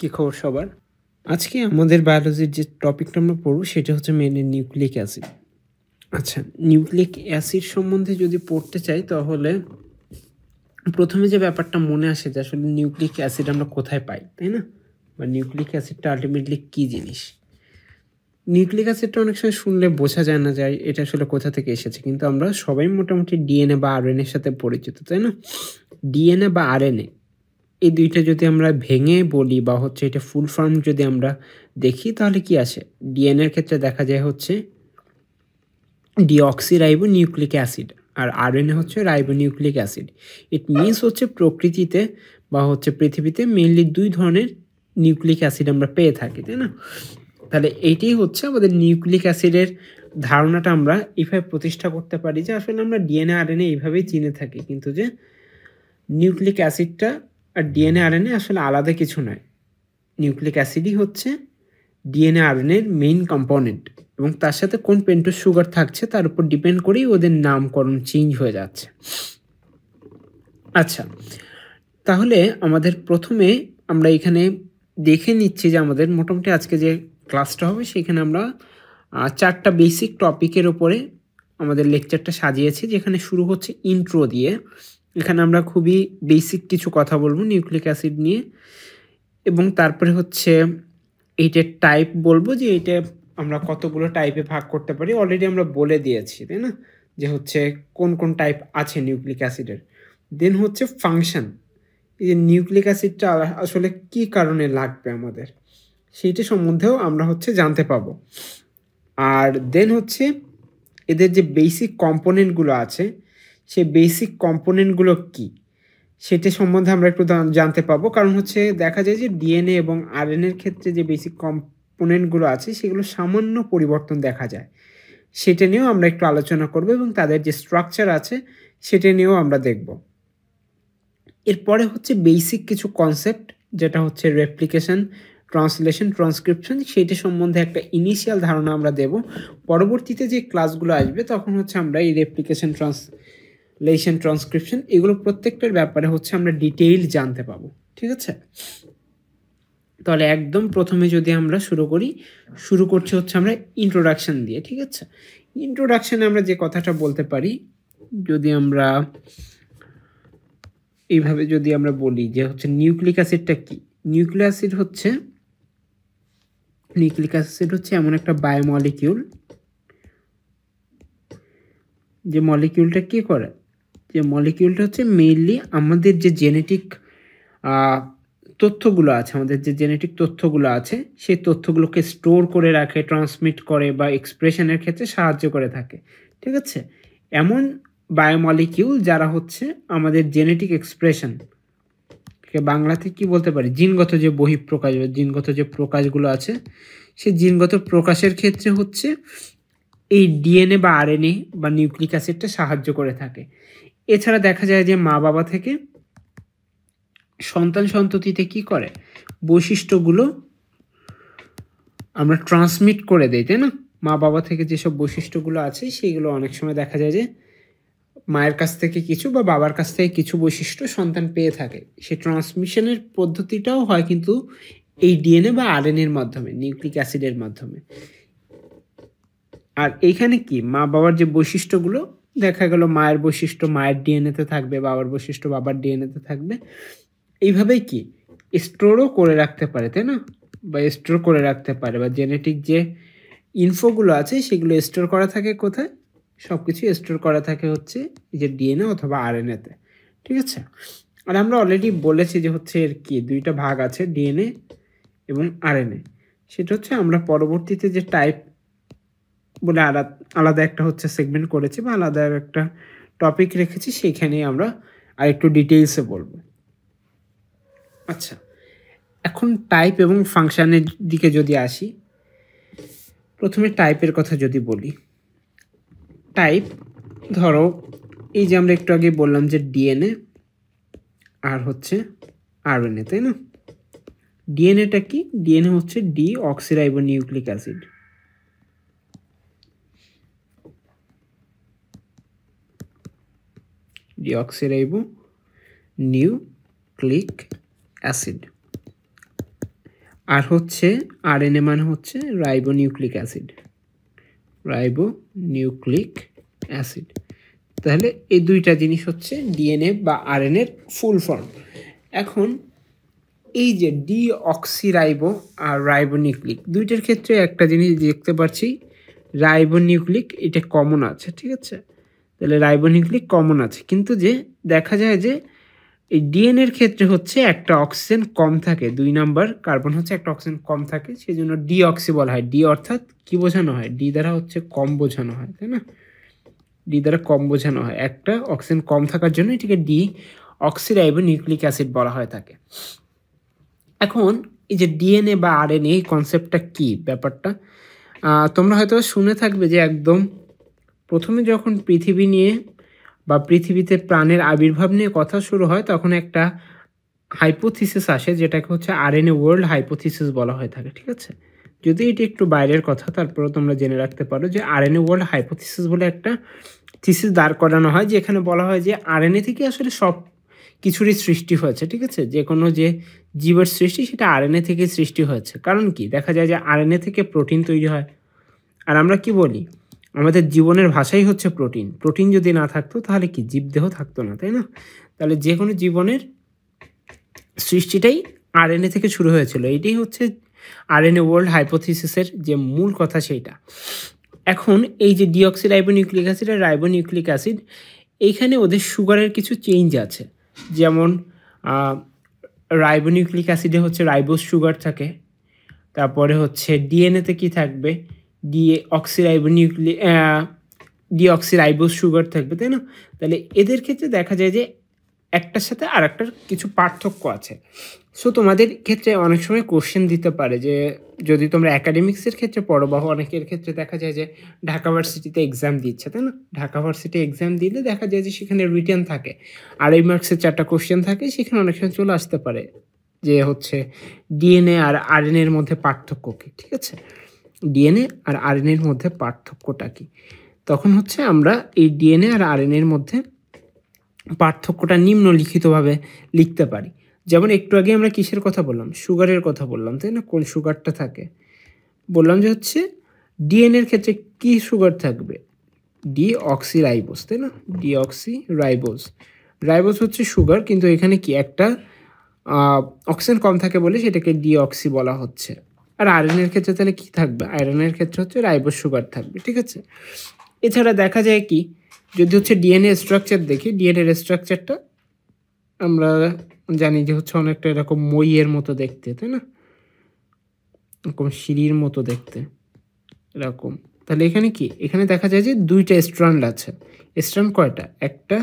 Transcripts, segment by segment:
কি খবর সবার? আজকে আমাদের বায়োলজির যে টপিকটা আমরা পড়ব সেটা হচ্ছে মেইনলি নিউক্লিক অ্যাসিড। আচ্ছা, নিউক্লিক অ্যাসিড সম্বন্ধে যদি পড়তে চাই তাহলে প্রথমে যে ব্যাপারটা মনে আসে যে আসলে নিউক্লিক অ্যাসিড আমরা কোথায় পাই, তাই না? বা নিউক্লিক অ্যাসিডটা আল্টিমেটলি কী জিনিস? নিউক্লিক অ্যাসিডটা অনেক সময় শুনলে বোঝা যায় না যে এটা আসলে কোথা থেকে এসেছে, কিন্তু আমরা সবাই মোটামুটি ডিএনএ বা আরএনএর সাথে পরিচিত, তাই না? ডিএনএ বা আরএনএ এই দুইটা যদি আমরা ভেঙে বলি বা হচ্ছে এটা ফুল ফর্ম যদি আমরা দেখি তাহলে কি আসে? ডিএনএর ক্ষেত্রে দেখা যায় হচ্ছে ডিঅক্সিরাইবো নিউক্লিক অ্যাসিড, আর আরএনএ হচ্ছে রাইবোনিউক্লিক অ্যাসিড। ইট মিনস হচ্ছে প্রকৃতিতে বা হচ্ছে পৃথিবীতে মেইনলি দুই ধরনের নিউক্লিক অ্যাসিড আমরা পেয়ে থাকি, তাই না? তাহলে এইটাই হচ্ছে আমাদের নিউক্লিক অ্যাসিডের ধারণাটা আমরা এইভাবে প্রতিষ্ঠা করতে পারি যে আসলে আমরা ডিএনএ আরএনএ এইভাবেই চিনে থাকি, কিন্তু যে নিউক্লিক অ্যাসিডটা আর ডিএনএ আরএনএ আসলে আলাদা কিছু নয়। নিউক্লিক অ্যাসিডই হচ্ছে ডিএনএ আরএনএর মেইন কম্পোনেন্ট, এবং তার সাথে কোন পেন্টোজ সুগার থাকছে তার উপর ডিপেন্ড করেই ওদের নামকরণ চেঞ্জ হয়ে যাচ্ছে। আচ্ছা, তাহলে আমাদের প্রথমে আমরা এখানে দেখে নিচ্ছি যে আমাদের মোটামুটি আজকে যে ক্লাসটা হবে সেখানে আমরা 4টা বেসিক টপিকের ওপরে আমাদের লেকচারটা সাজিয়েছি, যেখানে শুরু হচ্ছে ইন্ট্রো দিয়ে। এখানে আমরা খুবই বেসিক কিছু কথা বলবো নিউক্লিক অ্যাসিড নিয়ে, এবং তারপরে হচ্ছে এইটার টাইপ বলবো যে এটা আমরা কতগুলো টাইপে ভাগ করতে পারি। অলরেডি আমরা বলে দিয়েছি, তাই না, যে হচ্ছে কোন কোন টাইপ আছে নিউক্লিক অ্যাসিডের। দেন হচ্ছে ফাংশন, এই যে নিউক্লিক অ্যাসিডটা আসলে কি কারণে লাগবে আমাদের সেইটা সম্বন্ধেও আমরা হচ্ছে জানতে পাবো। আর দেন হচ্ছে এদের যে বেসিক কম্পোনেন্টগুলো আছে সেই বেসিক কম্পোনেন্টগুলো কি সেটা সম্বন্ধে আমরা একটু জানতে পাবো, কারণ হচ্ছে দেখা যায় যে ডিএনএ এবং আরএনএর ক্ষেত্রে যে বেসিক কম্পোনেন্টগুলো আছে সেগুলো সামান্য পরিবর্তন দেখা যায়। সেটা নিয়েও আমরা একটু আলোচনা করব, এবং তাদের যে স্ট্রাকচার আছে সেটা নিয়েও আমরা দেখব। এরপরে হচ্ছে বেসিক কিছু কনসেপ্ট, যেটা হচ্ছে রেপ্লিকেশন, ট্রান্সলেশন, ট্রান্সক্রিপশন, সেইটা সম্বন্ধে একটা ইনিশিয়াল ধারণা আমরা দেব। পরবর্তীতে যে ক্লাসগুলো আসবে তখন হচ্ছে আমরা এই রেপ্লিকেশন, ট্রান্সলেশন, ট্রান্সক্রিপশন এগুলো প্রত্যেকটার ব্যাপারে হচ্ছে আমরা ডিটেইল জানতে পাবো। ঠিক আছে? তাহলে একদম প্রথমে যদি আমরা শুরু করছি হচ্ছে আমরা ইন্ট্রোডাকশন দিয়ে। ঠিক আছে? ইন্ট্রোডাকশনে আমরা যে কথাটা বলতে পারি, যদি আমরা এইভাবে যদি আমরা বলি যে হচ্ছে নিউক্লিক অ্যাসিডটা কি? নিউক্লিক অ্যাসিড হচ্ছে এমন একটা বায়োমলিকিউল যে মলিকিউলটা কি করে, যে মলিকিউলটা হচ্ছে মেইনলি আমাদের যে জেনেটিক তথ্যগুলো আছে, আমাদের যে জেনেটিক তথ্যগুলো আছে সেই তথ্যগুলোকে স্টোর করে রাখে, ট্রান্সমিট করে বা এক্সপ্রেশনের ক্ষেত্রে সাহায্য করে থাকে। ঠিক আছে? এমন বায়োমলিকিউল যারা হচ্ছে আমাদের জেনেটিক এক্সপ্রেশন, বাংলাতে কি বলতে পারি, জিনগত যে বহিঃপ্রকাশ বা জিনগত যে প্রকাশগুলো আছে সেই জিনগত প্রকাশের ক্ষেত্রে হচ্ছে এই ডিএনএ বা আরএনএ বা নিউক্লিক অ্যাসিডটা সাহায্য করে থাকে। এছাড়া দেখা যায় যে মা বাবা থেকে সন্তান সন্ততিতে কি করে, বৈশিষ্ট্যগুলো আমরা ট্রান্সমিট করে দেই, তাই না? মা বাবা থেকে যেসব বৈশিষ্ট্যগুলো আছে সেইগুলো অনেক সময় দেখা যায় যে মায়ের কাছ থেকে কিছু বা বাবার কাছ থেকে কিছু বৈশিষ্ট্য সন্তান পেয়ে থাকে। সেই ট্রান্সমিশনের পদ্ধতিটাও হয় কিন্তু এই ডিএনএ বা আরএনএর মাধ্যমে, নিউক্লিক অ্যাসিডের মাধ্যমে। আর এইখানে কি মা বাবার যে বৈশিষ্ট্যগুলো, দেখা গেল মায়ের বৈশিষ্ট্য মায়ের ডিএনএতে থাকবে, বাবার বৈশিষ্ট্য বাবার ডিএনএতে থাকবে। এইভাবেই কি স্টোরও করে রাখতে পারে, তাই না? বা স্টোর করে রাখতে পারে, বা জেনেটিক যে ইনফোগুলো আছে সেগুলো স্টোর করা থাকে কোথায়? সব কিছু স্টোর করা থাকে হচ্ছে এই যে ডিএনএ অথবা আরএনএতে। ঠিক আছে? আর আমরা অলরেডি বলেছি যে হচ্ছে এর কি দুইটা ভাগ আছে, ডিএনএ এবং আরএনএ। সেটা হচ্ছে আমরা পরবর্তীতে যে টাইপ বলে আলাদা একটা হচ্ছে সেগমেন্ট করেছি বা আলাদা একটা টপিক রেখেছি, সেইখানে আমরা আর একটু ডিটেইলসে বলবো। আচ্ছা, এখন টাইপ এবং ফাংশনের দিকে যদি আসি, প্রথমে টাইপের কথা যদি বলি, টাইপ ধরো এই যে আমরা একটু আগে বললাম যে ডিএনএ আর হচ্ছে আরএনএ, তাই না? ডিএনএটা কি? ডিএনএ হচ্ছে ডিঅক্সিরাইবোনিউক্লিক অ্যাসিড। Deoxyribonucleic acid. আর হচ্ছে আরএনএ মানে হচ্ছে রাইবোনিউক্লিক অ্যাসিড, রাইবোনিউক্লিক অ্যাসিড। তাহলে এই দুইটা জিনিস হচ্ছে ডিএনএ বা আরএনএর ফুল ফর্ম। এখন এই যে ডিঅক্সিরাইবো আর রাইবোনিউক্লিক দুইটার ক্ষেত্রে একটা জিনিস দেখতে পাচ্ছি, রাইবোনিউক্লিক এটা কমন আছে, ঠিক আছে। তাহলে রাইবোনিউক্লিক কমন আছে, কিন্তু যে দেখা যায় যে এই ডিএনএর ক্ষেত্রে হচ্ছে একটা অক্সিজেন কম থাকে, 2 নাম্বার কার্বন হচ্ছে একটা অক্সিজেন কম থাকে, সেই জন্য ডিঅক্সি বলা হয়। ডি অর্থাৎ কি বোঝানো হয়, ডি দ্বারা হচ্ছে কম বোঝানো হয়, তাই না। ডি দ্বারা কম বোঝানো হয়, একটা অক্সিজেন কম থাকার জন্য এটিকে ডিঅক্সিরাইবোনিউক্লিক অ্যাসিড বলা হয় থাকে। এখন এই যে ডিএনএ বা আরএনএ এই কনসেপ্টটা কি, ব্যাপারটা তোমরা হয়তো শুনে থাকবে যে একদম প্রথমে যখন পৃথিবী নিয়ে বা পৃথিবীতে প্রাণের আবির্ভাব নিয়ে কথা শুরু হয়, তখন একটা হাইপোথিসিস আসে যেটাকে হচ্ছে আরএনএ ওয়ার্ল্ড হাইপোথিসিস বলা হয়ে থাকে, ঠিক আছে। যদি এটি একটু বাইরের কথা, তারপরেও তোমরা জেনে রাখতে পারো যে আরএনএ ওয়ার্ল্ড হাইপোথিসিস বলে একটা থিসিস দাঁড় করানো হয়, যেখানে বলা হয় যে আরএনএ থেকে আসলে সব কিছুরই সৃষ্টি হয়েছে, ঠিক আছে। যে কোনো যে জীবের সৃষ্টি সেটা আরএনএ থেকে সৃষ্টি হয়েছে। কারণ কি, দেখা যায় যে আরএনএ থেকে প্রোটিন তৈরি হয়, আর আমরা কি বলি, আমাদের জীবনের ভাষাই হচ্ছে প্রোটিন। প্রোটিন যদি না থাকতো তাহলে কি জীবদেহ থাকতো না, তাই না। তাহলে যে কোনো জীবনের সৃষ্টিটাই আরএনএ থেকে শুরু হয়েছিল। এটাই হচ্ছে আরএনএ ওয়ার্ল্ড হাইপোথিসিসের যে মূল কথা সেইটা। এখন এই যে ডিঅক্সিরাইবোনিউক্লিক অ্যাসিড আর রাইবোনিউক্লিক অ্যাসিড, এইখানে ওদের সুগারের কিছু চেঞ্জ আছে। যেমন রাইবোনিউক্লিক অ্যাসিডে হচ্ছে রাইবোজ সুগার থাকে, তারপরে হচ্ছে ডিএনএতে কি থাকবে, ডিঅক্সিরাইবোজ সুগার থাকবে, তাই না। তাহলে এদের ক্ষেত্রে দেখা যায় যে একটার সাথে আর একটার কিছু পার্থক্য আছে। সো তোমাদের ক্ষেত্রে অনেক সময় কোশ্চেন দিতে পারে যে যদি তোমরা একাডেমিক্সের ক্ষেত্রে পড়ো, বা অনেকের ক্ষেত্রে দেখা যায় যে ঢাকা ভার্সিটিতে এক্সাম দিচ্ছে, তাই না। ঢাকা ভার্সিটি এক্সাম দিলে দেখা যায় যে সেখানে রিটেন থাকে, 2.5 মার্কসের 4টা কোশ্চেন থাকে, সেখানে অনেক সময় চলে আসতে পারে যে হচ্ছে ডিএনএ আর আরএনএর মধ্যে পার্থক্য কী, ঠিক আছে। ডিএনএ আর আরএনএর মধ্যে পার্থক্যটা কী, তখন হচ্ছে আমরা এই ডিএনএ আর আরএনএর মধ্যে পার্থক্যটা নিম্নলিখিতভাবে লিখতে পারি। যেমন একটু আগে আমরা কিসের কথা বললাম, সুগারের কথা বললাম, তাই না। কোন সুগারটা থাকে, বললাম যে হচ্ছে ডিএনএর ক্ষেত্রে কি সুগার থাকবে, ডিঅক্সিরাইবোজ, তাই না। ডিঅক্সিরাইবোজ, রাইবোজ হচ্ছে সুগার, কিন্তু এখানে কি একটা অক্সিজেন কম থাকে বলে সেটাকে ডিঅক্সি বলা হচ্ছে। আর আয়রনের ক্ষেত্রে তাহলে কি থাকবে, আয়রনের ক্ষেত্রে হচ্ছে রাইবোজ সুগার থাকবে, ঠিক আছে। এছাড়া দেখা যায় কি, যদি হচ্ছে ডিএনএ স্ট্রাকচার দেখি, ডিএনএর স্ট্রাকচারটা আমরা জানি যে হচ্ছে অনেকটা এরকম মইয়ের মতো দেখতে, তাই না, এরকম সিঁড়ির মতো দেখতে এরকম। তাহলে এখানে কি, এখানে দেখা যায় যে 2টা স্ট্র্যান্ড আছে। স্ট্র্যান্ড কয়টা, 1টা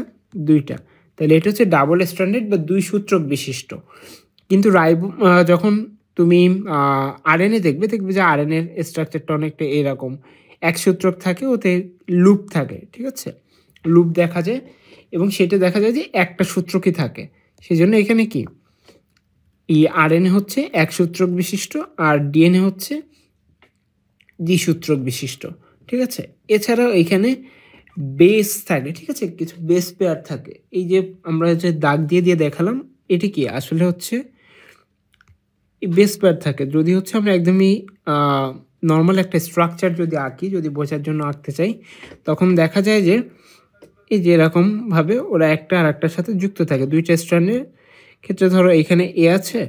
2টা, তাহলে এটা হচ্ছে ডাবল স্ট্র্যান্ডেড বা 2 সূত্রক বিশিষ্ট। কিন্তু যখন তুমি আরএনএ দেখবে যে আরএনএর স্ট্রাকচারটা অনেকটা এরকম, 1 সূত্রক থাকে, ওতে লুপ থাকে, ঠিক আছে, লুপ দেখা যায়, এবং সেটা দেখা যায় যে একটা সূত্রকই থাকে। সেই জন্য এখানে কি, এই আরএনএ হচ্ছে 1 সূত্রক বিশিষ্ট, আর ডিএনএ হচ্ছে দ্বিসূত্রক বিশিষ্ট, ঠিক আছে। এছাড়াও এখানে বেস থাকে, ঠিক আছে, কিছু বেস পেয়ার থাকে। এই যে আমরা যে দাগ দিয়ে দেখালাম, এটি কি আসলে হচ্ছে বেস পেয়ার থাকে। যদি হচ্ছে আমরা একদমই নর্মাল একটা স্ট্রাকচার যদি আঁকি, যদি বোঝার জন্য আঁকতে চাই, তখন দেখা যায় যে এই যে এরকমভাবে ওরা একটা আর একটার সাথে যুক্ত থাকে। 2টা স্ট্র্যান্ডের ক্ষেত্রে ধরো এখানে এ আছে,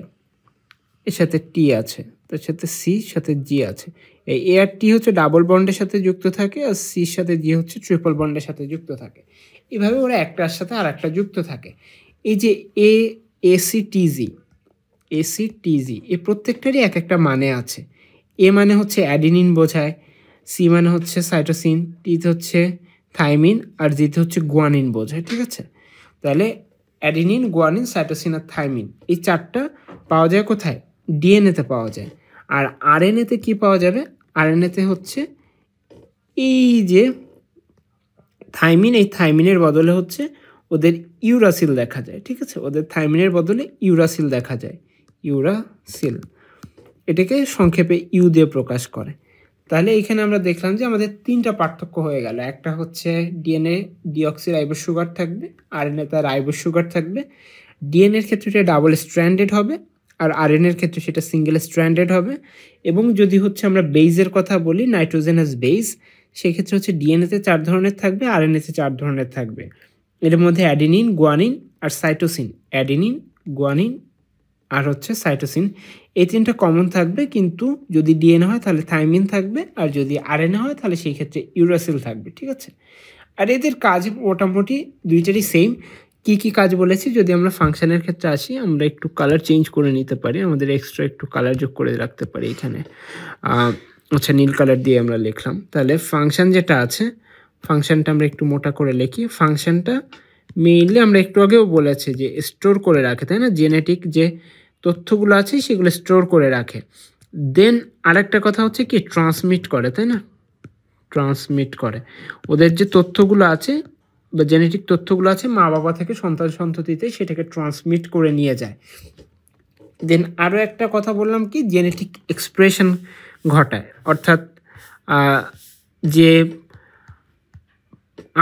এর সাথে টি আছে, তার সাথে সি, সাথে জি আছে। এই এ আর টি হচ্ছে ডাবল বন্ডের সাথে যুক্ত থাকে, আর সির সাথে জি হচ্ছে ট্রিপল বন্ডের সাথে যুক্ত থাকে। এভাবে ওরা একটার সাথে আর একটা যুক্ত থাকে। এই যে এসিটিজি এই প্রত্যেকটারই এক একটা মানে আছে। এ মানে হচ্ছে অ্যাডিনিন বোঝায়, সি মানে হচ্ছে সাইটোসিন, টিতে হচ্ছে থাইমিন, আর জিতে হচ্ছে গুয়ানিন বোঝায়, ঠিক আছে। তাহলে অ্যাডিনিন, গুয়ানিন, সাইটোসিন আর থাইমিন, এই 4টা পাওয়া যায় কোথায়, ডিএনএতে পাওয়া যায়। আর আরএনএতে কি পাওয়া যাবে, আরএনএতে হচ্ছে এই যে থাইমিন, এই থাইমিনের বদলে হচ্ছে ওদের ইউরাসিল দেখা যায়, ঠিক আছে। ওদের থাইমিনের বদলে ইউরাসিল দেখা যায়, ইউরাসিল, এটাকে সংক্ষেপে ইউ দিয়ে প্রকাশ করে। তাহলে এখানে আমরা দেখলাম যে আমাদের 3টা পার্থক্য হয়ে গেল। একটা হচ্ছে ডিএনএ ডিঅক্সিরাইবোজ সুগার থাকবে, আরএনএ তার রাইবোজ সুগার থাকবে। ডিএনএর ক্ষেত্রে এটা ডাবল স্ট্র্যান্ডেড হবে, আর আরএনএর ক্ষেত্রে সেটা সিঙ্গেল স্ট্র্যান্ডেড হবে। এবং যদি হচ্ছে আমরা বেইজের কথা বলি, নাইট্রোজেনাস বেইজ, সেক্ষেত্রে হচ্ছে ডিএনএতে 4 ধরনের থাকবে, আরএনএতে 4 ধরনের থাকবে। এর মধ্যে অ্যাডিনিন, গুয়ানিন আর সাইটোসিন। অ্যাডিনিন, গুয়ানিন আর হচ্ছে সাইটোসিন, এই 3টা কমন থাকবে। কিন্তু যদি ডিএনএ হয় তাহলে থাইমিন থাকবে, আর যদি আরএনএ হয় তাহলে সেই ক্ষেত্রে ইউরাসিল থাকবে, ঠিক আছে। আর এদের কাজ মোটামুটি দুইটারই সেম। কি কি কাজ বলেছি, যদি আমরা ফাংশনের ক্ষেত্রে আসি, আমরা একটু কালার চেঞ্জ করে নিতে পারি, আমাদের এক্সট্রা একটু কালার যোগ করে রাখতে পারি এখানে। আচ্ছা, নীল কালার দিয়ে আমরা লিখলাম। তাহলে ফাংশন যেটা আছে, ফাংশনটা আমরা একটু মোটা করে লিখি। ফাংশনটা মেইনলি আমরা একটু আগেও বলেছি যে স্টোর করে রাখে, তাই না? জেনেটিক যে তথ্যগুলো আছে সেগুলো স্টোর করে রাখে। দেন আরেকটা কথা হচ্ছে কি, ট্রান্সমিট করে, তাই না? ট্রান্সমিট করে ওদের যে তথ্যগুলো আছে বা জেনেটিক তথ্যগুলো আছে মা বাবা থেকে সন্তান সন্ততিতে, সেটাকে ট্রান্সমিট করে নিয়ে যায়। দেন আরও একটা কথা বললাম কি, জেনেটিক এক্সপ্রেশন ঘটায়, অর্থাৎ যে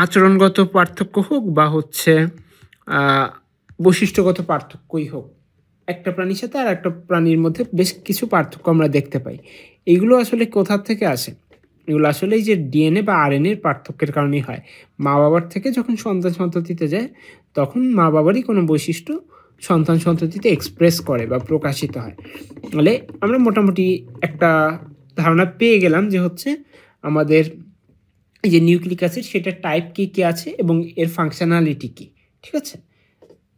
আচরণগত পার্থক্য হোক বা হচ্ছে বৈশিষ্ট্যগত পার্থক্যই হোক, একটা প্রাণীর সাথে আর একটা প্রাণীর মধ্যে বেশ কিছু পার্থক্য আমরা দেখতে পাই। এইগুলো আসলে কোথা থেকে আসে? এগুলো আসলে এই যে ডিএনএ বা আরএনএর পার্থক্যের কারণেই হয়। মা বাবার থেকে যখন সন্তান সন্ততিতে যায়, তখন মা বাবারই কোনো বৈশিষ্ট্য সন্তান সন্ততিতে এক্সপ্রেস করে বা প্রকাশিত হয়। তাহলে আমরা মোটামুটি একটা ধারণা পেয়ে গেলাম যে হচ্ছে আমাদের এই যে নিউক্লিক অ্যাসিড, সেটার টাইপ কী কী আছে এবং এর ফাংশনালিটি কী, ঠিক আছে।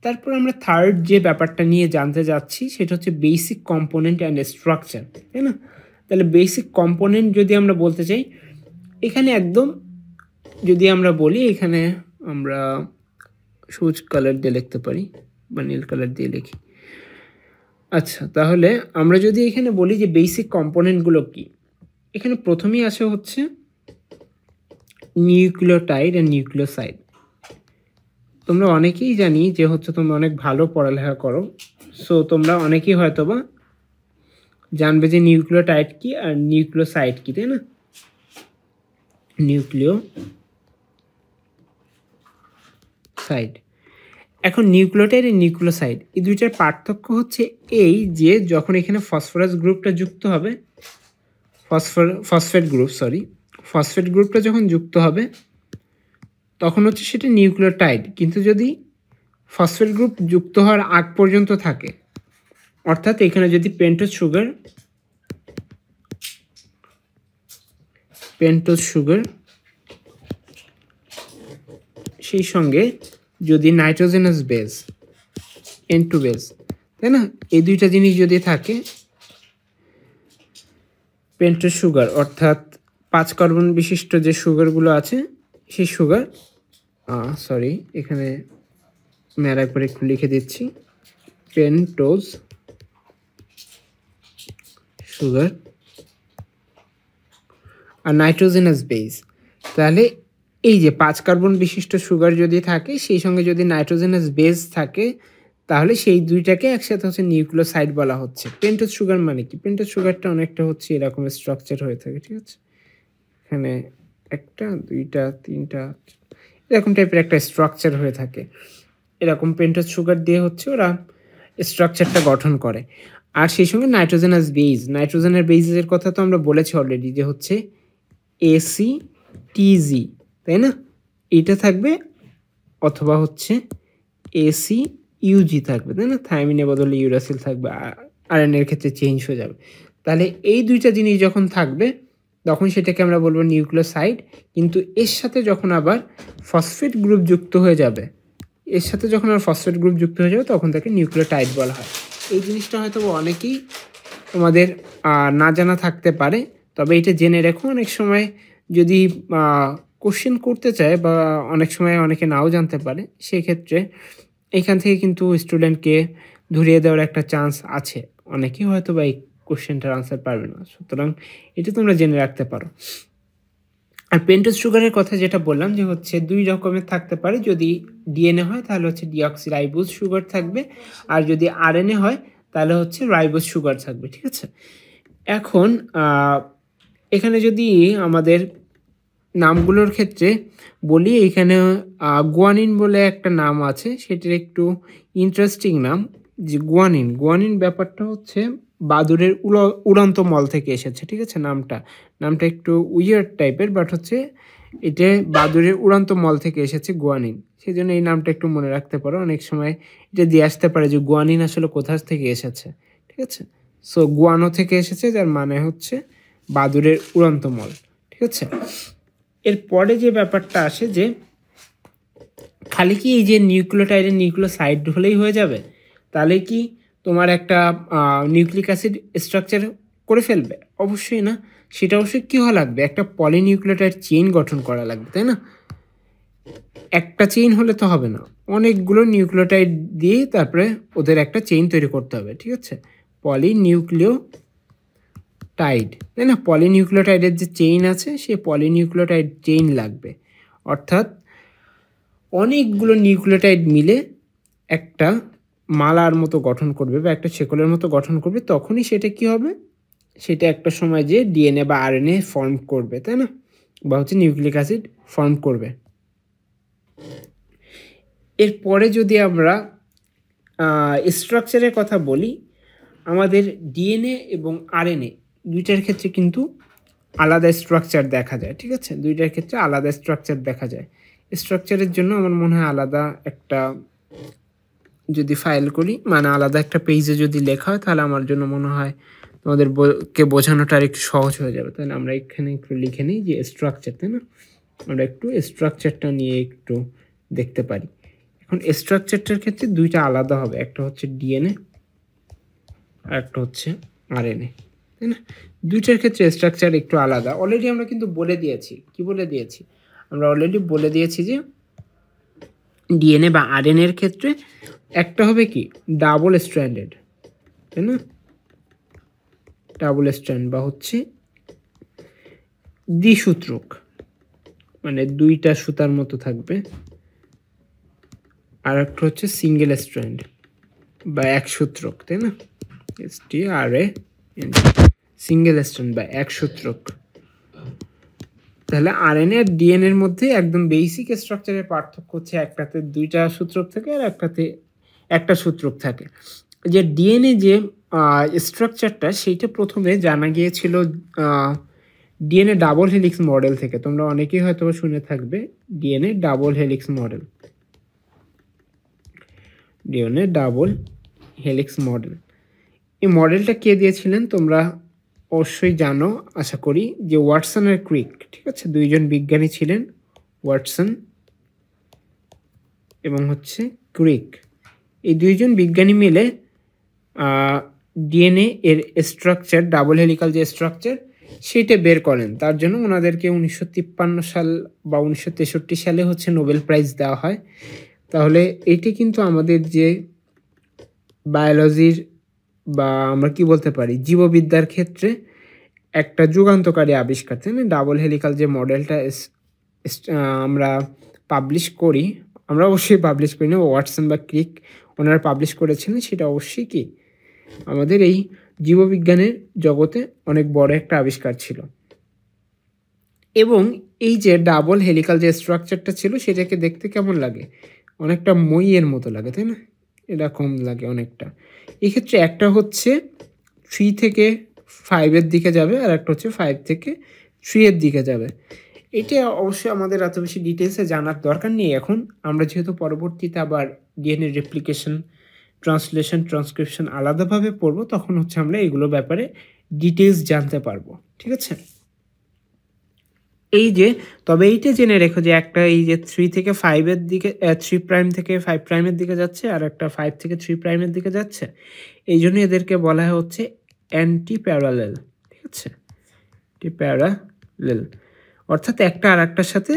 তারপর আমরা থার্ড যে ব্যাপারটা নিয়ে জানতে যাচ্ছি, সেটা হচ্ছে বেসিক কম্পোনেন্ট অ্যান্ড স্ট্রাকচার, তাই না? তাহলে বেসিক কম্পোনেন্ট যদি আমরা বলতে চাই, এখানে একদম যদি আমরা বলি, এখানে আমরা সবুজ কালার দিয়ে লিখতে পারি বা নীল কালার দিয়ে লিখি। আচ্ছা, তাহলে আমরা যদি এখানে বলি যে বেসিক কম্পোনেন্টগুলো কি, এখানে প্রথমেই আসে হচ্ছে নিউক্লিওটাইড অ্যান্ড নিউক্লিওসাইড। তোমরা অনেকেই জানি যে হচ্ছে তোমরা অনেক ভালো পড়ালেখা করো, সো তোমরা অনেকেই হয়তো বা জানবে যে নিউক্লিওটাইড কি আর নিউক্লিওসাইড কি, তাই না? নিউক্লিওসাইড। এখন নিউক্লিওটাইড আর নিউক্লিওসাইড, এই দুইটার পার্থক্য হচ্ছে এই যে যখন এখানে ফসফরাস গ্রুপটা যুক্ত হবে, ফসফেট গ্রুপটা যখন যুক্ত হবে তখন হচ্ছে সেটা নিউক্লিওটাইড। কিন্তু যদি ফসফেট গ্রুপ যুক্ত হওয়ার আগ পর্যন্ত থাকে, অর্থাৎ এখানে যদি পেন্টোজ সুগার সেই সঙ্গে যদি নাইট্রোজেনাস বেস, N2 বেস, তাই না, এই দুইটা জিনিস যদি থাকে, পেন্টোজ সুগার অর্থাৎ 5 কার্বন বিশিষ্ট যে সুগারগুলো আছে, সেই সুগার, এখানে আমি আর একবার একটু লিখে দিচ্ছি, পেন্টোজ সুগার আর নাইট্রোজেনাস বেস। তাহলে এই যে 5 কার্বন বিশিষ্ট সুগার যদি থাকে, সেই সঙ্গে যদি নাইট্রোজেনাস বেস থাকে, তাহলে সেই দুইটাকে একসাথে হচ্ছে নিউক্লিওসাইড বলা হচ্ছে। পেন্টোজ সুগার মানে কি? পেন্টোজ সুগারটা অনেকটা হচ্ছে এরকম স্ট্রাকচার হয়ে থাকে, ঠিক আছে। এখানে 1টা 2টা 3টা এরকম টাইপের একটা স্ট্রাকচার হয়ে থাকে। এরকম পেন্টোজ সুগার দিয়ে হচ্ছে ওরা স্ট্রাকচারটা গঠন করে। আর সেই সঙ্গে নাইট্রোজেনাস বেস, নাইট্রোজেনের বেসের কথা তো আমরা বলেছি অলরেডি যে হচ্ছে ACTG, তাই না? এটা থাকবে, অথবা হচ্ছে ACUG থাকবে, তাই না? থাইমিনের বদলে ইউরাসিল থাকবে, আরএনএর ক্ষেত্রে চেঞ্জ হয়ে যাবে। তাহলে এই দুইটা জিনিস যখন থাকবে তখন সেটাকে আমরা বলবো নিউক্লিওসাইড। কিন্তু এর সাথে যখন আবার ফসফেট গ্রুপ যুক্ত হয়ে যাবে, তখন তাকে নিউক্লিওটাইড বলা হয়। এই জিনিসটা হয়তো অনেকেই তোমাদের না জানা থাকতে পারে, তবে এটা জেনে রেখো। অনেক সময় যদি কোশ্চেন করতে চায় বা অনেক সময় অনেকে নাও জানতে পারে, সেক্ষেত্রে এইখান থেকে কিন্তু স্টুডেন্টকে ধরিয়ে দেওয়ার একটা চান্স আছে। অনেকেই হয়তো বা এই কোশ্চেনটার আনসার পারবে না, সুতরাং এটা তোমরা জেনে রাখতে পারো। আর পেন্টোজ সুগারের কথা যেটা বললাম যে হচ্ছে 2 রকমের থাকতে পারে। যদি ডিএনএ হয় তাহলে হচ্ছে ডিঅক্সিরাইবোজ সুগার থাকবে, আর যদি আরএনএ হয় তাহলে হচ্ছে রাইবোজ সুগার থাকবে, ঠিক আছে। এখন এখানে যদি আমাদের নামগুলোর ক্ষেত্রে বলি, এখানে গুয়ানিন বলে একটা নাম আছে, সেটার একটু ইন্টারেস্টিং নাম। যে গুয়ানিন ব্যাপারটা হচ্ছে বাদুড়ের উড়ন্ত মল থেকে এসেছে, ঠিক আছে? নামটা একটু উইয়ার্ড টাইপের, বাট হচ্ছে এটা বাদুড়ের উড়ন্ত মল থেকে এসেছে গুয়ানিন, সেই জন্য এই নামটা একটু মনে রাখতে পারো। অনেক সময় এটা দিয়ে আসতে পারে যে গুয়ানিন আসলে কোথা থেকে এসেছে, ঠিক আছে? সো গুয়ানো থেকে এসেছে, যার মানে হচ্ছে বাদুড়ের উড়ন্ত মল, ঠিক আছে? এরপরে যে ব্যাপারটা আসে যে খালি কি এই যে নিউক্লিওটাইডের নিউক্লিওসাইড হলেই হয়ে যাবে? তাহলে কি তোমার একটা নিউক্লিক অ্যাসিড স্ট্রাকচার করে ফেলবে? অবশ্যই না। সেটা অবশ্যই কী হওয়া লাগবে? একটা পলিনিউক্লিওটাইড চেইন গঠন করা লাগবে, তাই না? একটা চেইন হলে তো হবে না, অনেকগুলো নিউক্লিওটাইড দিয়ে তারপরে ওদের একটা চেইন তৈরি করতে হবে, ঠিক আছে? পলিনিউক্লিওটাইড, তাই না? পলিনিউক্লিওটাইডের যে চেইন আছে সেই পলিনিউক্লিওটাইড চেইন লাগবে, অর্থাৎ অনেকগুলো নিউক্লিওটাইড মিলে একটা মালার মতো গঠন করবে বা একটা শেকলের মতো গঠন করবে, তখনই সেটা কি হবে? সেটা একটা সময় যে ডিএনএ বা আরএনএ ফর্ম করবে, তাই না? বা হচ্ছে নিউক্লিক অ্যাসিড ফর্ম করবে। এরপরে যদি আমরা স্ট্রাকচারের কথা বলি, আমাদের ডিএনএ এবং আরএনএ দুইটার ক্ষেত্রে কিন্তু আলাদা স্ট্রাকচার দেখা যায়, ঠিক আছে? দুইটার ক্ষেত্রে আলাদা স্ট্রাকচার দেখা যায়। স্ট্রাকচারের জন্য আমার মনে হয় আলাদা একটা যদি ফাইল করি, মানে আলাদা একটা পেজে যদি লেখা হয়, তাহলে আমার জন্য মনে হয় তোমাদেরকে বোঝানোটা আর একটু সহজ হয়ে যাবে। তাহলে আমরা এখানে একটু লিখে নিই যে স্ট্রাকচার, তাই না? আমরা একটু স্ট্রাকচারটা নিয়ে একটু দেখতে পারি। এখন স্ট্রাকচারটার ক্ষেত্রে দুইটা আলাদা হবে, একটা হচ্ছে ডিএনএ আর একটা হচ্ছে আরএনএ, তাই না? দুইটার ক্ষেত্রে স্ট্রাকচার একটু আলাদা। অলরেডি আমরা কিন্তু বলে দিয়েছি, কি বলে দিয়েছি? আমরা অলরেডি বলে দিয়েছি যে ডিএনএ বা আরএনএ এর ক্ষেত্রে একটা হবে কি ডাবল স্ট্র্যান্ডেড, তাই না? ডাবল স্ট্র্যান্ড বা হচ্ছে দ্বিসূত্রক, মানে দুইটা সুতার মতো থাকবে। আর একটা হচ্ছে সিঙ্গেল স্ট্র্যান্ড বা একসূত্রক, তাই না? STRAND, সিঙ্গেল স্ট্র্যান্ড বা একসূত্রক। তাহলে আরএনএ আর ডিএনএ এর মধ্যে একদম বেসিক স্ট্রাকচারের পার্থক্য হচ্ছে একটাতে দুইটা সূত্রক থাকে আর একটাতে একটা সূত্রক থাকে। যে ডিএনএ যে স্ট্রাকচারটা সেইটা প্রথমে জানা গিয়েছিল ডিএনএ ডাবল হেলিক্স মডেল থেকে। তোমরা অনেকেই হয়তো শুনে থাকবে DNA double helix model, DNA double helix model. এই মডেলটা কে দিয়েছিলেন তোমরা অবশ্যই জানো, আশা করি, যে ওয়াটসন আর ক্রিক, ঠিক আছে? দুইজন বিজ্ঞানী ছিলেন, ওয়াটসন এবং হচ্ছে ক্রিক। এই দুইজন বিজ্ঞানী মিলে ডিএনএ এর স্ট্রাকচার, ডাবল হেলিক্যাল যে স্ট্রাকচার, সেইটা বের করেন। তার জন্য ওনাদেরকে 1953 সাল বা 1963 সালে হচ্ছে নোবেল প্রাইজ দেওয়া হয়। তাহলে এটি কিন্তু আমাদের যে বায়োলজির বা আমরা কি বলতে পারি জীববিদ্যার ক্ষেত্রে একটা যুগান্তকারী আবিষ্কার, তাই না? ডাবল হেলিক্যাল যে মডেলটা আমরা পাবলিশ করি, আমরা অবশ্যই পাবলিশ করি না, ওয়াটসন বা ক্রিক ওনারা পাবলিশ করেছিলেন, সেটা অবশ্যই কি আমাদের এই জীববিজ্ঞানের জগতে অনেক বড় একটা আবিষ্কার ছিল। এবং এই যে ডাবল হেলিক্যাল যে স্ট্রাকচারটা ছিল সেটাকে দেখতে কেমন লাগে? অনেকটা মইয়ের মতো লাগে, তাই না? এরকম লাগে অনেকটা। এক্ষেত্রে একটা হচ্ছে 3 থেকে 5-এর দিকে যাবে আর একটা হচ্ছে 5 থেকে 3-এর দিকে যাবে। এটা অবশ্যই আমাদের এত বেশি ডিটেলসে জানার দরকার নেই এখন। আমরা যেহেতু পরবর্তীতে আবার ডিএনএ রেপ্লিকেশন, ট্রান্সলেশন, ট্রান্সক্রিপশন আলাদাভাবে পড়বো, তখন হচ্ছে আমরা এগুলো ব্যাপারে ডিটেলস জানতে পারবো, ঠিক আছে? এই যে তবে এইটা জেনে রেখো যে একটা এই যে 3 থেকে 5-এর দিকে 3 প্রাইম থেকে 5 প্রাইমের দিকে যাচ্ছে আর একটা 5 থেকে 3 প্রাইমের দিকে যাচ্ছে, এই জন্য এদেরকে বলা হয় হচ্ছে অ্যান্টি প্যারালেল, ঠিক আছে? অ্যান্টি প্যারালেল অর্থাৎ একটা আর একটার সাথে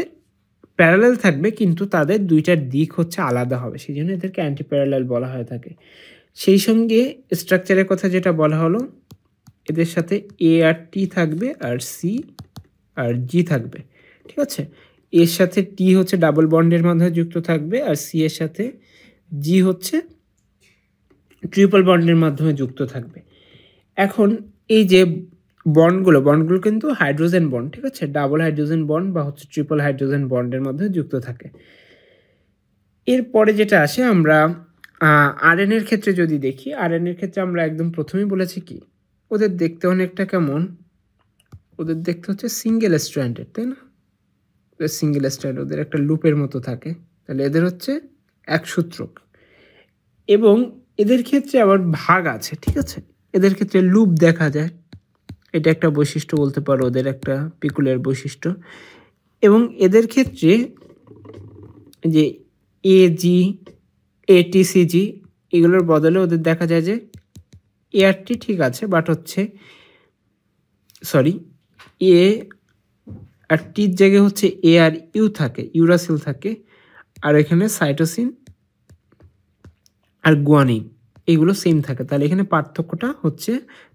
প্যারালেল থাকবে কিন্তু তাদের দুইটার দিক হচ্ছে আলাদা হবে, সেই জন্য এদেরকে অ্যান্টি প্যারালেল বলা হয়ে থাকে। সেই সঙ্গে স্ট্রাকচারের কথা যেটা বলা হলো, এদের সাথে এ আর টি থাকবে আর সি আর জি থাকবে, ঠিক আছে? এর সাথে টি হচ্ছে ডাবল বন্ডের মাধ্যমে যুক্ত থাকবে আর সি এর সাথে জি হচ্ছে ট্রিপল বন্ডের মাধ্যমে যুক্ত থাকবে। এখন এই যে বন্ডগুলো কিন্তু হাইড্রোজেন বন্ড, ঠিক আছে? ডাবল হাইড্রোজেন বন্ড বা হচ্ছে ট্রিপল হাইড্রোজেন বন্ডের মাধ্যমে যুক্ত থাকে। এরপরে যেটা আসে আমরা আরএনএর ক্ষেত্রে যদি দেখি, আরএনএর ক্ষেত্রে আমরা একদম প্রথমেই বলেছি কি, ওদের দেখতে অনেকটা কেমন, ওদের দেখতে হচ্ছে সিঙ্গেল স্ট্র্যান্ডেড, তাই না? ওদের সিঙ্গেল স্ট্র্যান্ড, ওদের একটা লুপের মতো থাকে, তাহলে এদের হচ্ছে একসূত্রক। এবং এদের ক্ষেত্রে আবার ভাগ আছে, ঠিক আছে? এদের ক্ষেত্রে লুপ দেখা যায়, এটা একটা বৈশিষ্ট্য বলতে পারো, ওদের একটা পিকুলিয়ার বৈশিষ্ট্য। এবং এদের ক্ষেত্রে যে এজি, এটিসিজি এগুলোর বদলে ওদের দেখা যায় যে এআরটি ঠিক আছে, বাট হচ্ছে সরি এ আর টির জায়গায় হচ্ছে এ আর ইউ থাকে, ইউরাসিল থাকে, আর এখানে সাইটোসিন আর গুয়ানিন এগুলো সেম থাকে। তাহলে এখানে পার্থক্যটা হচ্ছে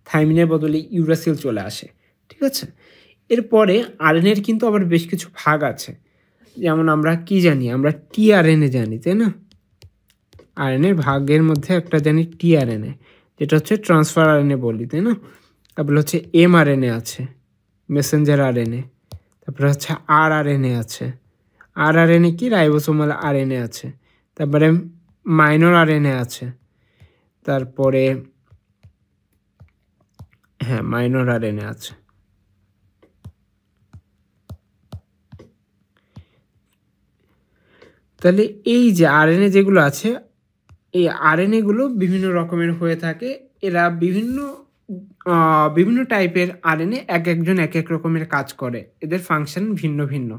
থাইমিনের বদলে ইউরাসিল চলে আসে, ঠিক আছে? এরপরে আরএনএর কিন্তু আবার বেশ কিছু ভাগ আছে, যেমন আমরা কি জানি, আমরা টিআরএনএ জানি, তাই না? আরএনএর ভাগের মধ্যে একটা জানি টিআরএনএ, যেটা হচ্ছে ট্রান্সফার আরএনএ বলি, তাই না? তারপরে হচ্ছে এমআরএনএ আছে, মেসেঞ্জার আরএনএ। তারপরে হচ্ছে আরআরএনএ আছে, আরআরএনএ কি, রাইবোসোমাল আরএনএ আছে। তারপরে মাইনর আরএনএ আছে, তারপরে হ্যাঁ মাইনর আরএনএ আছে। তাহলে এই যে আরএনএ যেগুলো আছে, এই আরএনএগুলো বিভিন্ন রকমের হয়ে থাকে। এরা বিভিন্ন টাইপের আরএনএ, এক একজন এক এক রকমের কাজ করে, এদের ফাংশন ভিন্ন ভিন্ন।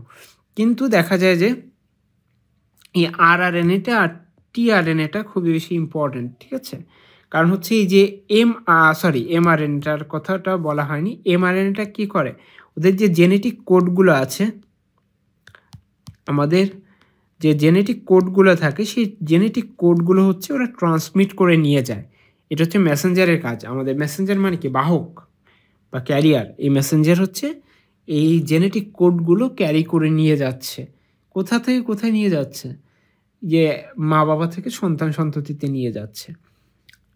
কিন্তু দেখা যায় যে এই আরআরএনএটা আর টিআরএনএটা খুবই বেশি ইম্পর্টেন্ট, ঠিক আছে? কারণ হচ্ছে এই যে এমআরএনএটার কথাটা বলা হয়নি। এমআরএনএটা কি করে, ওদের যে জেনেটিক কোডগুলো আছে, আমাদের যে জেনেটিক কোডগুলো থাকে, সেই জেনেটিক কোডগুলো হচ্ছে ওরা ট্রান্সমিট করে নিয়ে যায়। এটা হচ্ছে মেসেঞ্জারের কাজ। আমাদের মেসেঞ্জার মানে কি, বাহক বা ক্যারিয়ার। এই মেসেঞ্জার হচ্ছে এই জেনেটিক কোডগুলো ক্যারি করে নিয়ে যাচ্ছে। কোথা থেকে কোথায় নিয়ে যাচ্ছে, যে মা বাবা থেকে সন্তান সন্ততিতে নিয়ে যাচ্ছে।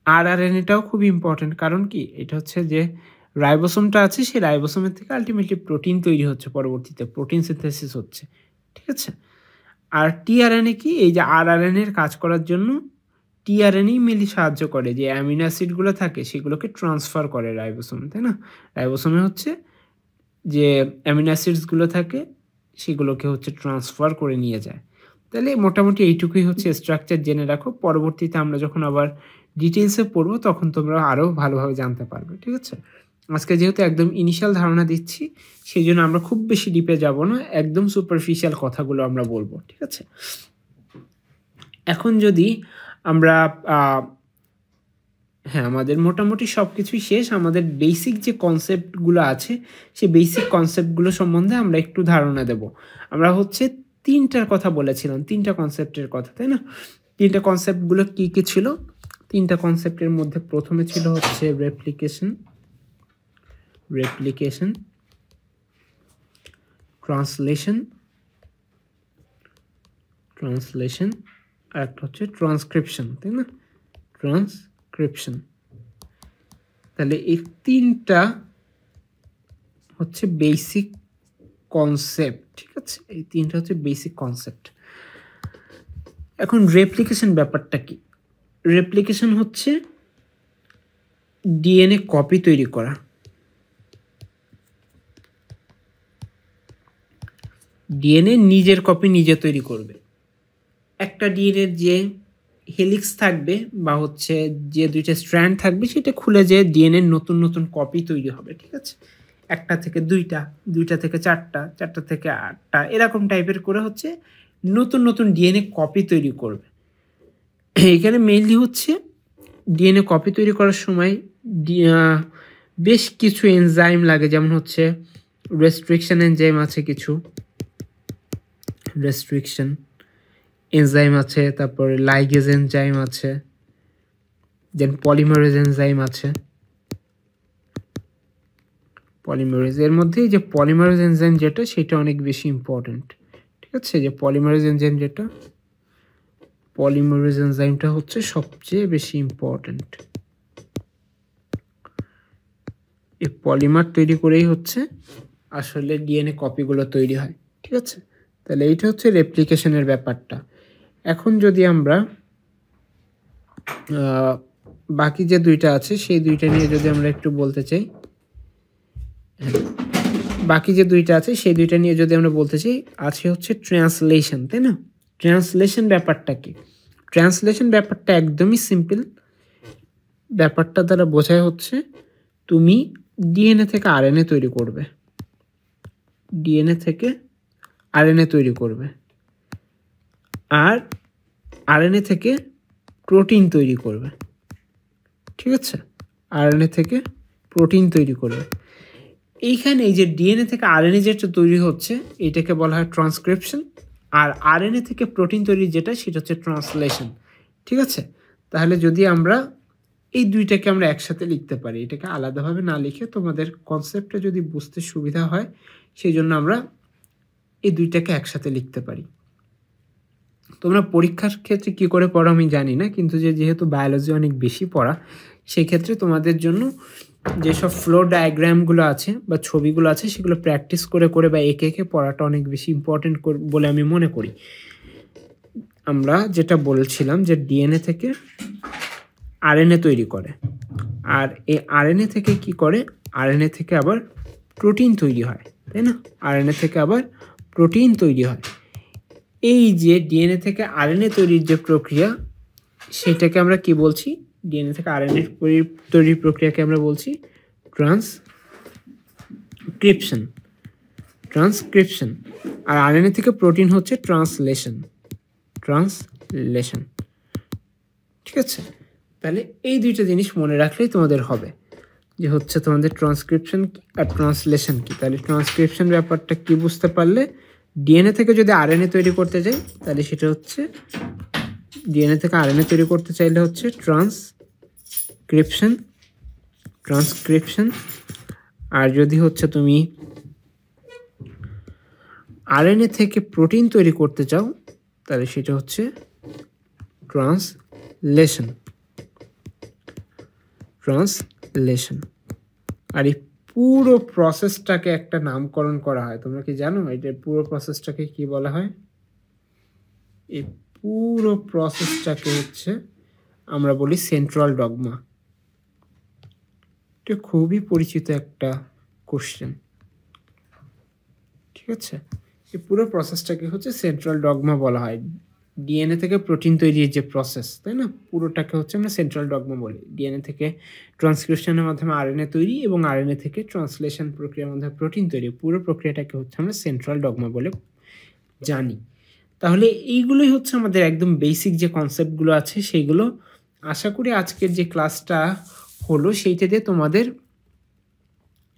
আরআরএনএটাও খুব ইম্পর্টেন্ট, কারণ কি, এটা হচ্ছে যে রাইবোসোমটা আছে, সেই রাইবোসোমের থেকে আলটিমেটলি প্রোটিন তৈরি হচ্ছে, পরবর্তীতে প্রোটিন সিনথেসিস হচ্ছে, ঠিক আছে? আর টিআরএনএ কি, এই যে আরআরএনএর কাজ করার জন্য টিআরএনএই মেনলি সাহায্য করে, যে অ্যামিনো অ্যাসিডগুলো থাকে সেগুলোকে ট্রান্সফার করে রাইবোসোমে, তাই না? রাইবোসোমে হচ্ছে যে অ্যামিনো অ্যাসিডসগুলো থাকে সেগুলোকে হচ্ছে ট্রান্সফার করে নিয়ে যায়। তাহলে মোটামুটি এইটুকুই হচ্ছে স্ট্রাকচার, জেনে রাখো। পরবর্তীতে আমরা যখন আবার ডিটেলসে পড়বো তখন তোমরা আরও ভালোভাবে জানতে পারবে, ঠিক আছে? আজকে যেহেতু একদম ইনিশিয়াল ধারণা দিচ্ছি, সেই জন্য আমরা খুব বেশি ডিপে যাব না, একদম সুপারফিশিয়াল কথাগুলো আমরা বলবো, ঠিক আছে? এখন যদি আমরা হ্যাঁ, আমাদের মোটামুটি সব কিছুই শেষ। আমাদের বেসিক যে কনসেপ্টগুলো আছে, সেই বেসিক কনসেপ্টগুলো সম্বন্ধে আমরা একটু ধারণা দেব। আমরা হচ্ছে তিনটার কথা বলেছিলাম, তিনটা কনসেপ্টের কথা, তাই না? তিনটা কনসেপ্টগুলো কী কী ছিল? তিনটা কনসেপ্টের মধ্যে প্রথমে ছিল হচ্ছে রেপ্লিকেশন, ট্রান্সলেশন আর একটা হচ্ছে ট্রান্সক্রিপশন, তাই না? ট্রান্সক্রিপশন। তাহলে এই তিনটা হচ্ছে বেসিক কনসেপ্ট, ঠিক আছে? এই তিনটা হচ্ছে বেসিক কনসেপ্ট। এখন রেপ্লিকেশন ব্যাপারটা কি? রেপ্লিকেশন হচ্ছে ডিএনএ কপি তৈরি করা। ডিএনএ নিজের কপি নিজে তৈরি করবে। একটা ডিএনএর যে হেলিক্স থাকবে বা হচ্ছে যে দুইটা স্ট্র্যান্ড থাকবে, সেটা খুলে যে ডিএনএ নতুন নতুন কপি তৈরি হবে, ঠিক আছে? একটা থেকে দুইটা, দুইটা থেকে চারটা, চারটা থেকে আটটা, এরকম টাইপের করে হচ্ছে নতুন নতুন ডিএনএ কপি তৈরি করবে। এখানে মেইনলি হচ্ছে ডিএনএ কপি তৈরি করার সময় বেশ কিছু এনজাইম লাগে, যেমন হচ্ছে রেস্ট্রিকশন এনজাইম আছে, কিছু রেস্ট্রিকশন এনজাইম আছে, তারপরে লাইগেজ এনজাইম আছে, দেন পলিমারেজ এনজাইম আছে। পলিমারেজ, এর মধ্যে যে পলিমারেজ এনজাইম যেটা, সেটা অনেক বেশি ইম্পর্টেন্ট, ঠিক আছে? যে পলিমারেজ এনজাইম যেটা, পলিমারেজ এনজাইমটা হচ্ছে সবচেয়ে বেশি ইম্পর্টেন্ট। এই পলিমার তৈরি করেই হচ্ছে আসলে ডিএনএ কপিগুলো তৈরি হয়, ঠিক আছে? তাহলে এইটা হচ্ছে রেপ্লিকেশনের ব্যাপারটা। এখন যদি আমরা বাকি যে দুইটা আছে সেই দুইটা নিয়ে যদি আমরা একটু বলতে চাই, বাকি যে দুইটা আছে সেই দুইটা নিয়ে যদি আমরা বলতে চাই, আছে হচ্ছে ট্রান্সলেশন, তাই না? ট্রান্সলেশন ব্যাপারটা কি? ট্রান্সলেশন ব্যাপারটা একদমই সিম্পল। ব্যাপারটা দ্বারা বোঝায় হচ্ছে তুমি ডিএনএ থেকে আরএনএ তৈরি করবে, ডিএনএ থেকে আরএনএ তৈরি করবে, আর আরএনএ থেকে প্রোটিন তৈরি করবে, ঠিক আছে? আরএনএ থেকে প্রোটিন তৈরি করবে। এইখানে এই যে ডিএনএ থেকে আরএনএ যেটা তৈরি হচ্ছে এটাকে বলা হয় ট্রান্সক্রিপশন, আর আরএনএ থেকে প্রোটিন তৈরি যেটা সেটা হচ্ছে ট্রান্সলেশন, ঠিক আছে? তাহলে যদি আমরা এই দুইটাকে আমরা একসাথে লিখতে পারি, এটাকে আলাদাভাবে না লিখে তোমাদের কনসেপ্টটা যদি বুঝতে সুবিধা হয় সেই জন্য আমরা এই দুইটাকে একসাথে লিখতে পারি। তোমরা পরীক্ষার ক্ষেত্রে কি করে পড়ো আমি জানি না, কিন্তু যেহেতু বায়োলজি অনেক বেশি পড়া, সেই ক্ষেত্রে তোমাদের জন্য যেসব ফ্লো ডায়াগ্রামগুলো আছে বা ছবিগুলো আছে সেগুলো প্র্যাকটিস করে করে বা একে একে পড়াটা অনেক বেশি ইম্পর্টেন্ট বলে আমি মনে করি। আমরা যেটা বলছিলাম যে ডিএনএ থেকে আরএনএ তৈরি করে, আর এই আরএনএ থেকে কি করে, আরএনএ থেকে আবার প্রোটিন তৈরি হয়, তাই না? আরএনএ থেকে আবার প্রোটিন তৈরি হয়। এই যে ডিএনএ থেকে আরএনএ তৈরির যে প্রক্রিয়া সেটাকে আমরা কি বলছি? ডিএনএ থেকে আরএনএ তৈরির প্রক্রিয়াকে আমরা বলছি ট্রান্সক্রিপশন, ট্রান্সক্রিপশন। আর আরএনএ থেকে প্রোটিন হচ্ছে ট্রান্সলেশন, ট্রান্সলেশন, ঠিক আছে? তাহলে এই দুইটা জিনিস মনে রাখলেই তোমাদের হবে যে হচ্ছে তোমাদের ট্রান্সক্রিপশন আর ট্রান্সলেশন কি। তাহলে ট্রান্সক্রিপশন ব্যাপারটা কি বুঝতে পারলে, ডিএনএ থেকে যদি আরএনএ তৈরি করতে যাই তাহলে সেটা হচ্ছে ডিএনএ থেকে আরএনএ তৈরি করতে চাইলে হচ্ছে ট্রান্সক্রিপশন, ট্রান্সক্রিপশন। আর যদি হচ্ছে তুমি আরএনএ থেকে প্রোটিন তৈরি করতে চাও তাহলে সেটা হচ্ছে ট্রান্সলেশন, ট্রান্সলেশন। আর এই পুরো প্রসেসটাকে একটা নামকরণ করা হয়, তোমরা কি জানো এটা পুরো প্রসেসটাকে কি বলা হয়? এই পুরো প্রসেসটাকে হচ্ছে আমরা বলি সেন্ট্রাল ডগমা। এটা খুবই পরিচিত একটা কোশ্চেন, ঠিক আছে? এই পুরো প্রসেসটাকে হচ্ছে সেন্ট্রাল ডগমা বলা হয়। ডিএনএ থেকে প্রোটিন তৈরির যে প্রসেস, তাই না, পুরোটাকে হচ্ছে আমরা সেন্ট্রাল ডগমা বলি। ডিএনএ থেকে ট্রান্সক্রিপশনের মাধ্যমে আরএনএ তৈরি এবং আরএনএ থেকে ট্রান্সলেশন প্রক্রিয়ার মাধ্যমে প্রোটিন তৈরি, পুরো প্রক্রিয়াটাকে হচ্ছে আমরা সেন্ট্রাল ডগমা বলে জানি। তাহলে এইগুলোই হচ্ছে আমাদের একদম বেসিক যে কনসেপ্টগুলো আছে সেইগুলো। আশা করি আজকের যে ক্লাসটা হলো সেইটাতে তোমাদের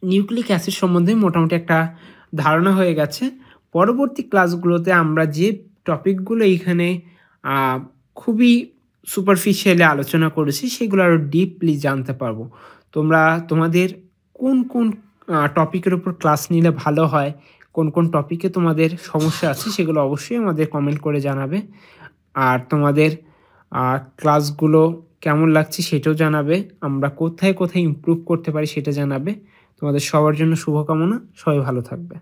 নিউক্লিক অ্যাসিড সম্বন্ধে মোটামুটি একটা ধারণা হয়ে গেছে। পরবর্তী ক্লাসগুলোতে আমরা যে টপিকগুলো এইখানে খুবই সুপারফিশিয়ালি আলোচনা করেছি সেগুলো আরও ডিপলি জানতে পারবো। তোমরা তোমাদের কোন কোন টপিকের উপর ক্লাস নিলে ভালো হয়, কোন কোন টপিকে তোমাদের সমস্যা আছে সেগুলো অবশ্যই আমাদের কমেন্ট করে জানাবে। আর তোমাদের ক্লাসগুলো কেমন লাগছে সেটাও জানাবে, আমরা কোথায় কোথায় ইমপ্রুভ করতে পারি সেটা জানাবে। তোমাদের সবার জন্য শুভকামনা, সবাই ভালো থাকবে।